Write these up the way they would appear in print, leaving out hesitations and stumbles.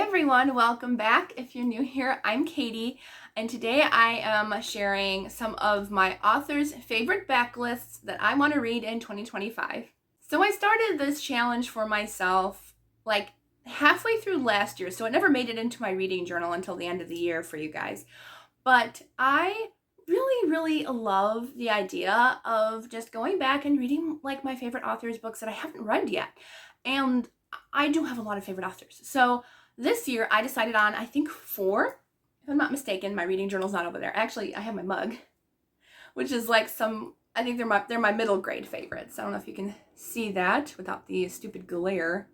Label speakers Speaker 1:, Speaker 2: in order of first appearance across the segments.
Speaker 1: everyone, welcome back. If you're new here, I'm Katie, and today I am sharing some of my authors' favorite backlists that I want to read in 2025. So I started this challenge for myself like halfway through last year, so it never made it into my reading journal until the end of the year for you guys. But I really love the idea of just going back and reading like my favorite authors' books that I haven't read yet. And I do have a lot of favorite authors. So this year I decided on, I think 4, if I'm not mistaken. My reading journal's not over there. Actually, I have my mug, which is like I think they're my middle grade favorites. I don't know if you can see that without the stupid glare.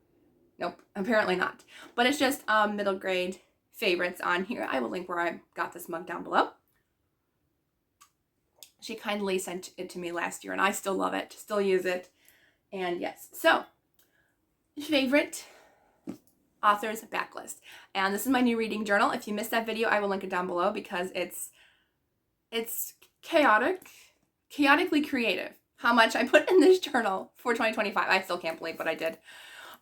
Speaker 1: Nope, apparently not. But it's just middle grade favorites on here. I will link where I got this mug down below. She kindly sent it to me last year, and I still love it, still use it. And yes, so favorite authors backlist. And this is my new reading journal. If you missed that video, I will link it down below because it's chaotically creative how much I put in this journal for 2025. I still can't believe what I did.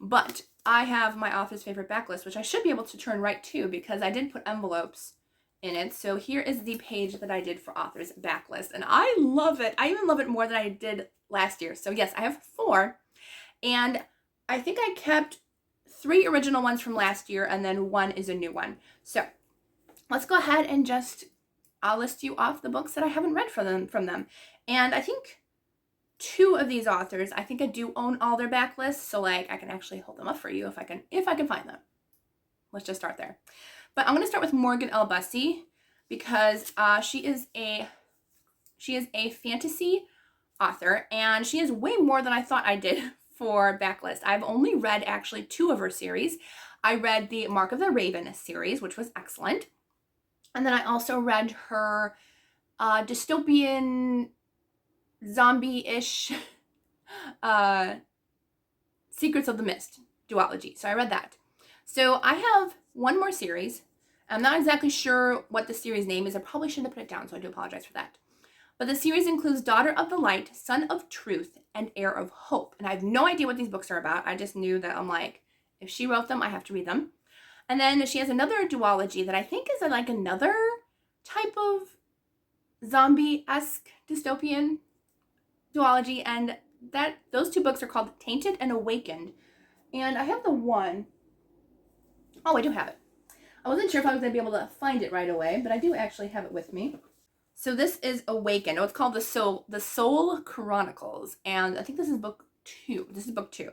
Speaker 1: But I have my author's favorite backlist, which I should be able to turn right to because I did put envelopes in it. So here is the page that I did for author's backlist, and I love it. I even love it more than I did last year. So yes, I have 4, and I think I kept 3 original ones from last year, and then 1 is a new one. So let's go ahead and I'll list you off the books that I haven't read from them. And I think 2 of these authors, I think I do own all their backlists, so like I can actually hold them up for you if I can find them. Let's just start there. But I'm going to start with Morgan L. Busse because she is a fantasy author, and she is way more than I thought I did for backlist. I've only read actually 2 of her series. I read the Mark of the Raven series, which was excellent. And then I also read her dystopian zombie-ish Secrets of the Mist duology. So I read that. So I have 1 more series. I'm not exactly sure what the series name is. I probably shouldn't have put it down, so I do apologize for that. But the series includes Daughter of the Light, Son of Truth, and Heir of Hope. And I have no idea what these books are about. I just knew that I'm like, if she wrote them, I have to read them. And then she has another duology that I think is like another type of zombie-esque dystopian duology. And those 2 books are called Tainted and Awakened. And I have the one. Oh, I do have it. I wasn't sure if I was going to be able to find it right away, but I do actually have it with me. So this is Awakened. Oh, it's called The Soul Chronicles, and I think this is book 2. This is book 2.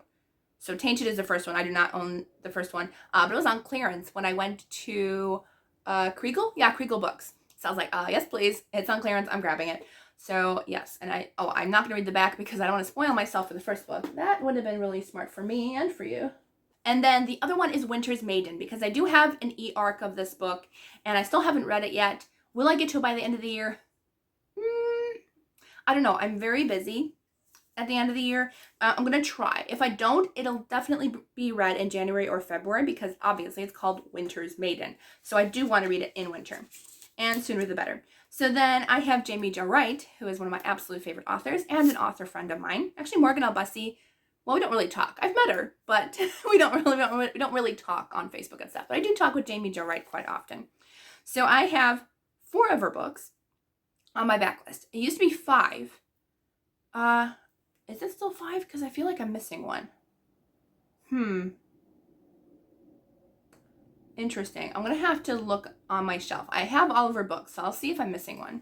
Speaker 1: So Tainted is the first one. I do not own the first one, but it was on clearance when I went to Kriegel. Yeah, Kriegel Books. So I was like, yes, please. It's on clearance. I'm grabbing it. So yes, and I'm not going to read the back because I don't want to spoil myself for the first book. That would have been really smart for me and for you. And then the other one is Winter's Maiden, because I do have an e-arc of this book, and I still haven't read it yet. Will I get to it by the end of the year? I don't know. I'm very busy at the end of the year. I'm going to try. If I don't, it'll definitely be read in January or February, because obviously it's called Winter's Maiden. So I do want to read it in winter, and sooner the better. So then I have Jaime Jo Wright, who is one of my absolute favorite authors and an author friend of mine. Actually, Morgan L. Busse. Well, we don't really talk. I've met her, but we don't really talk on Facebook and stuff. But I do talk with Jaime Jo Wright quite often. So I have 4 of her books on my backlist. It used to be 5. Is it still 5? Because I feel like I'm missing one. Interesting. I'm going to have to look on my shelf. I have all of her books, so I'll see if I'm missing one.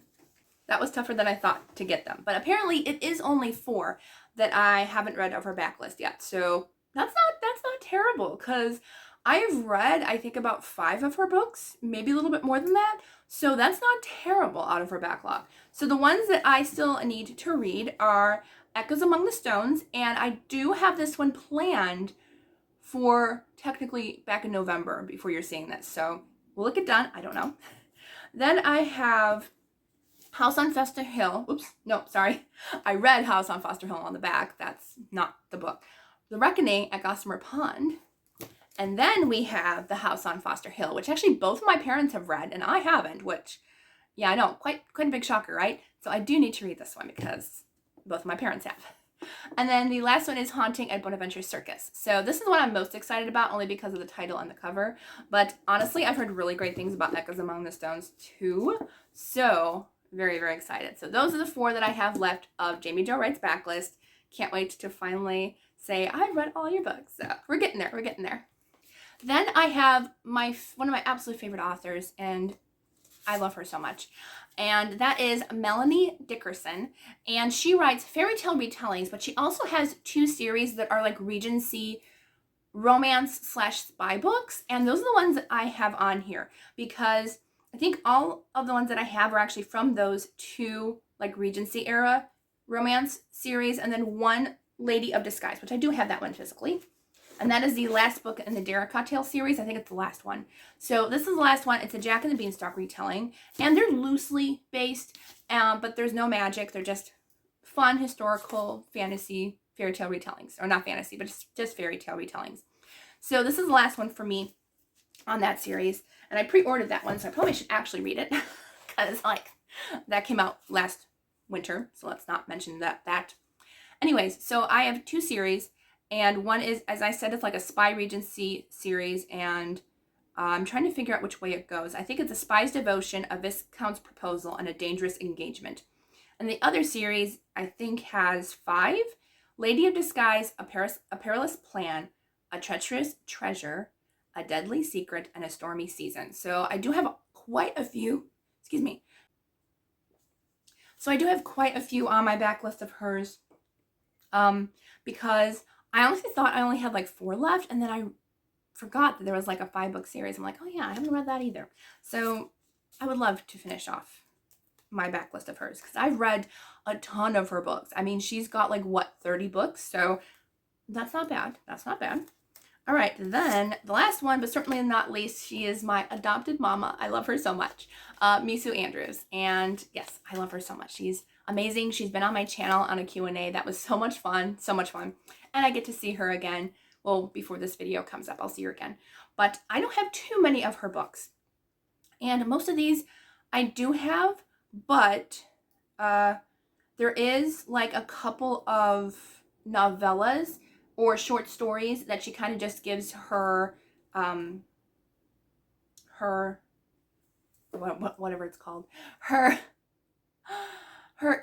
Speaker 1: That was tougher than I thought to get them. But apparently it is only 4 that I haven't read of her backlist yet. So that's not terrible, because I have read, I think, about 5 of her books, maybe a little bit more than that. So that's not terrible out of her backlog. So the ones that I still need to read are Echoes Among the Stones, and I do have this one planned for technically back in November before you're seeing this. So will it get done? I don't know. Then I have House on Foster Hill. Oops, no, sorry. I read House on Foster Hill on the back. That's not the book. The Reckoning at Gossamer Pond. And then we have The House on Foster Hill, which actually both of my parents have read, and I haven't, which, yeah, I know, quite a big shocker, right? So I do need to read this one because both of my parents have. And then the last one is Haunting at Bonaventure Circus. So this is what I'm most excited about, only because of the title and the cover. But honestly, I've heard really great things about Echoes Among the Stones too. So very, very excited. So those are the 4 that I have left of Jaime Jo Wright's backlist. Can't wait to finally say I've read all your books. So we're getting there. We're getting there. Then I have one of my absolute favorite authors, and I love her so much. And that is Melanie Dickerson. And she writes fairy tale retellings, but she also has 2 series that are like Regency romance / spy books. And those are the ones that I have on here, because I think all of the ones that I have are actually from those 2 like Regency era romance series, and then 1 Lady of Disguise, which I do have that one physically. And that is the last book in the Dara Cocktail series. I think it's the last one. So this is the last one. It's a Jack and the Beanstalk retelling. And they're loosely based, but there's no magic. They're just fun, historical, fantasy, fairy tale retellings. Or not fantasy, but just fairy tale retellings. So this is the last one for me on that series. And I pre-ordered that one, so I probably should actually read it. Because, like, that came out last winter. So let's not mention that. Anyways, so I have 2 series. And one is, as I said, it's like a spy Regency series, and I'm trying to figure out which way it goes. I think it's A Spy's Devotion, A Viscount's Proposal, and A Dangerous Engagement. And the other series, I think, has 5. Lady of Disguise, A Perilous Plan, A Treacherous Treasure, A Deadly Secret, and A Stormy Season. So I do have quite a few, So I do have quite a few on my backlist of hers, because I honestly thought I only had like 4 left, and then I forgot that there was like a 5-book series. I'm like, oh yeah, I haven't read that either. So I would love to finish off my backlist of hers, because I've read a ton of her books. I mean, she's got like, 30 books? So that's not bad. That's not bad. All right, then the last one, but certainly not least, she is my adopted mama. I love her so much. Mesu Andrews. And yes, I love her so much. She's amazing. She's been on my channel on a Q&A. That was so much fun. So much fun. And I get to see her again. Well, before this video comes up, I'll see her again. But I don't have too many of her books. And most of these I do have, but there is like a couple of novellas or short stories that she kind of just gives her, whatever it's called, her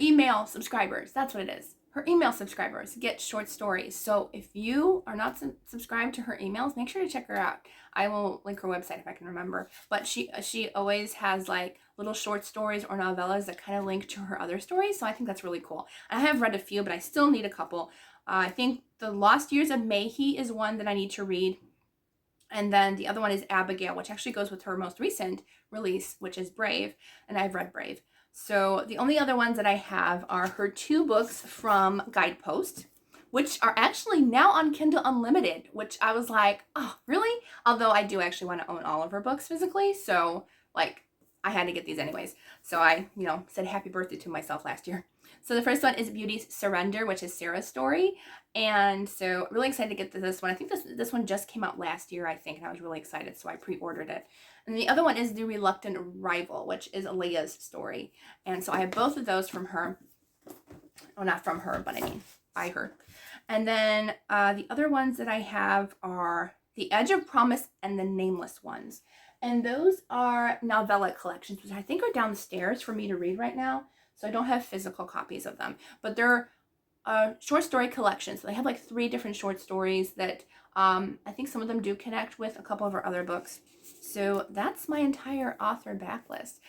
Speaker 1: email subscribers. That's what it is. Her email subscribers get short stories. So if you are not subscribed to her emails, make sure to check her out. I will link her website if I can remember. But she always has like little short stories or novellas that kind of link to her other stories. So I think that's really cool. I have read a few, but I still need a couple. I think The Lost Years of Mayhe is one that I need to read. And then the other one is Abigail, which actually goes with her most recent release, which is Brave. And I've read Brave. So the only other ones that I have are her 2 books from Guidepost, which are actually now on Kindle Unlimited, which I was like, oh, really? Although I do actually want to own all of her books physically. So, like, I had to get these anyways. So I, said happy birthday to myself last year. So the first one is Beauty's Surrender, which is Sarah's story. And so really excited to get to this one. I think this one just came out last year, I think, and I was really excited, so I pre-ordered it. And the other one is The Reluctant Rival, which is Alea's story. And so I have both of those from her. Well, not from her, but I mean by her. And then the other ones that I have are The Edge of Promise and The Nameless Ones. And those are novella collections, which I think are downstairs for me to read right now. So I don't have physical copies of them. But they're short story collections. So they have like 3 different short stories that I think some of them do connect with a couple of her other books. So that's my entire author backlist.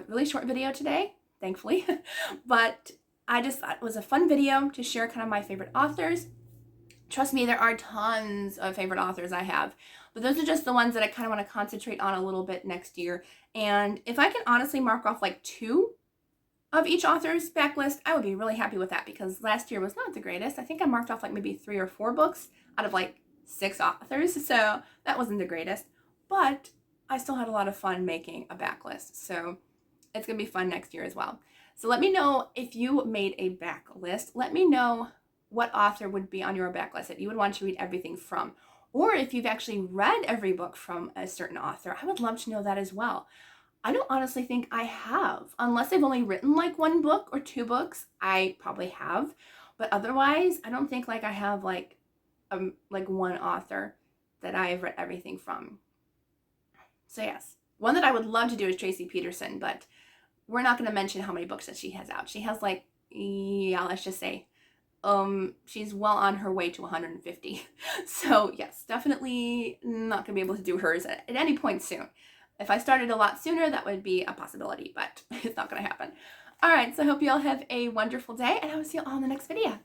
Speaker 1: Really short video today, thankfully. But I just thought it was a fun video to share kind of my favorite authors. Trust me, there are tons of favorite authors I have. But those are just the ones that I kind of want to concentrate on a little bit next year. And if I can honestly mark off like 2 of each author's backlist, I would be really happy with that, because last year was not the greatest. I think I marked off like maybe 3 or 4 books out of like 6 authors. So that wasn't the greatest. But I still had a lot of fun making a backlist. So it's going to be fun next year as well. So let me know if you made a backlist. Let me know what author would be on your backlist that you would want to read everything from. Or if you've actually read every book from a certain author, I would love to know that as well. I don't honestly think I have, unless I've only written like 1 book or 2 books. I probably have, But otherwise, I don't think like I have like one author that I've read everything from. So yes, one that I would love to do is Tracy Peterson, but we're not going to mention how many books that she has out. She has like, yeah, let's just say, she's well on her way to 150. So yes, definitely not going to be able to do hers at any point soon. If I started a lot sooner, that would be a possibility, but it's not going to happen. All right, so I hope you all have a wonderful day, and I will see you all in the next video.